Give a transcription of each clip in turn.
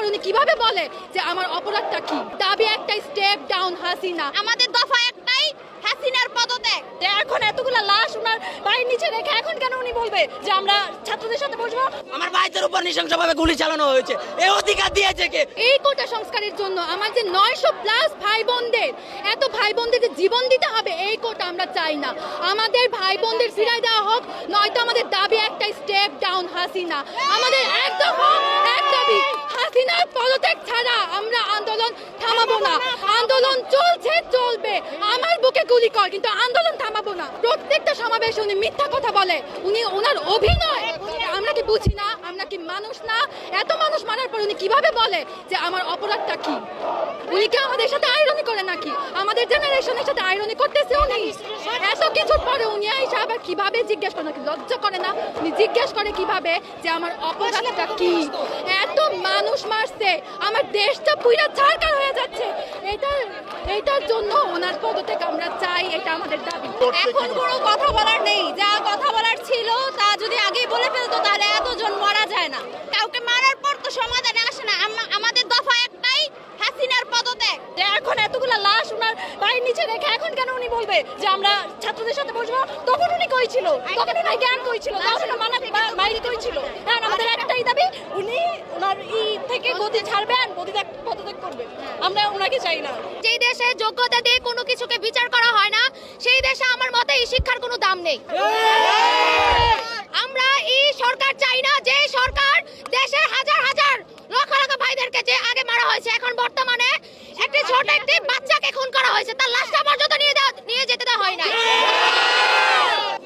উনি কিভাবে বলে যে আমার অপরাধটা কি? দাবি একটাই, স্টেপ ডাউন হাসিনা। আমাদের দফা একটাই, হাসিনার পদত্যাগ। এখন এতগুলা লাশ ওনার বাড়ির নিচে রেখে এখন কেন উনি বলবে যে আমরা ছাত্রদের সাথে বসবো? আমার ভাইদের উপর নৃশংসভাবে গুলি চালানো হয়েছে, এই অধিকার দিয়েছে কে? এই কোটা সংস্কারের জন্য আমার যে 900+ ভাই বোনদের, এত ভাই বোনদের যে জীবন দিতে হবে, এই কোটা আমরা চাই না। আমাদের ভাই বোনদের ফিরাই দেওয়া হোক, নয়তো আমাদের দাবি একটাই, স্টেপ ডাউন হাসিনা। আমাদের একদম এক দাবি, হাসিনার পদত্যাগ ছাড়া আমরা আন্দোলন থামাবো না। আন্দোলন চলছে, চলবে। আমার বুকে গুলি কর, কিন্তু আন্দোলন থামাবো না। প্রত্যেকটা সমাবেশে উনি মিথ্যা কথা বলে, উনি ওনার অভিনয়। আমরা কি বুঝি না? আমরা কি মানুষ না? এত মানুষ মারার পর উনি কিভাবে বলে যে আমার অপরাধটা কি? উনি কি আমাদের সাথে আইরনি করে নাকি? আমাদের জেনারেশনের সাথে আইরনি করতেছে উনি? এত কিছুর পরে উনি আইসা আবার কিভাবে জিজ্ঞেস করে নাকি? লজ্জা করে না? উনি জিজ্ঞেস করে কিভাবে যে আমার অপরাধটা কি? এত মানুষ মারছে, আমার দেশটা পুরা ছারখার হয়ে যাচ্ছে। এটার জন্য ওনার পদত্যাগ আমরা চাই, এটা আমাদের দাবি। এখন কোনো কথা বলার নেই, যা কথা বলার ছিল তা যদি আগেই বলে ফেলতো তাহলে এতজন মারা যায় না। কাউকে মারার পর তো সমাধানে আসে না। আমাদের দফা একটাই, হাসিনার পদত্যাগ। এখন এতগুলা লাশ ওনার বাড়ির নিচে রেখে এখন কেন উনি বলবে যে আমরা ছাত্রদের সাথে বসবো? তখন উনি কই ছিল? তখন উনি জ্ঞান কই ছিল? তখন মাইরি কই ছিল? এখন আমাদের একটাই দাবি, উনি ওনার থেকে গদি ছাড়বেন, পদত্যাগ করবেন। আমরা ওনাকে চাই না। যেই দেশে যোগ্যতা দিয়ে কোনো কিছুকে বিচার করা হয় না, সেই দেশে আমার মতে এই শিক্ষার কোনো দাম নেই। আমরা এই সরকার চাই না, যে সরকার দেশের হাজার হাজার লক্ষ লক্ষ ভাইদেরকে যে আগে মারা হয়েছে, এখন বর্তমানে একটি ছোট একটি বাচ্চাকে খুন করা হয়েছে, তার লাশটা পর্যন্ত নিয়ে যেতে দেওয়া হয় না।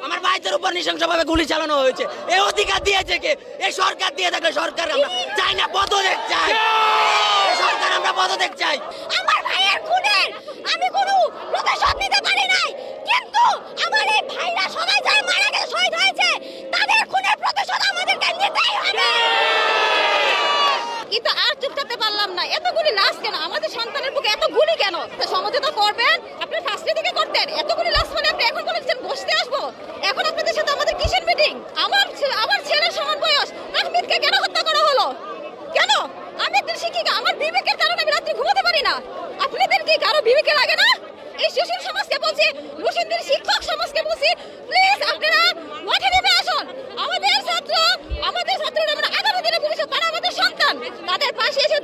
আমার ভাইদের উপর নৃশংসভাবে গুলি চালানো হয়েছে, এই অধিকার দিয়েছে কে? এই সরকার দিয়ে থাকলে সরকার আমরা চাই না, পদত্যাগ চাই। এই সরকার আমরা পদত্যাগ চাই। আমার ভাইয়ের খুনের আমি কোনো প্রতিশোধ নিতে পারি নাই, কিন্তু আমার এই ভাইরা সবাই যারা মারা গেছে, শহীদ হয়েছে, তাদের খুনের প্রতিশোধ আমাদেরকে নিতেই হবে। কিন্তু আর চুপ থাকতে পারলাম না। এত গুলি লাশ কেন? আমাদের সন্তানের বুকে এত গুলি কেন? সমাজে তো করবেন, আপনি ফার্স্টে থেকে করতেন। এত গুলি লাশ মানে আপনি এখন বলেছেন বসতে আসবো? এখন আপনাদের সাথে আমাদের কিসের মিটিং? আমার ছেলের সমান বয়স আহমেদকে কেন হত্যা করা হলো? কেন? আমি একজন শিক্ষিকা, আমার বিবেকের কারণে আমি রাত্রি ঘুমাতে পারি না। আপনাদের কি কারো বিবেকে লাগে না? এই সুশীল সমাজকে বলছি, মুসলিমদের শিক্ষক সমাজকে বলছি, প্লিজ আপনারা মাঠে নেমে আসুন। আমাদের ছাত্ররা মানে আগামী দিনে ভবিষ্যৎ, তারা আমাদের সন্তান, তাদের পাশে এসে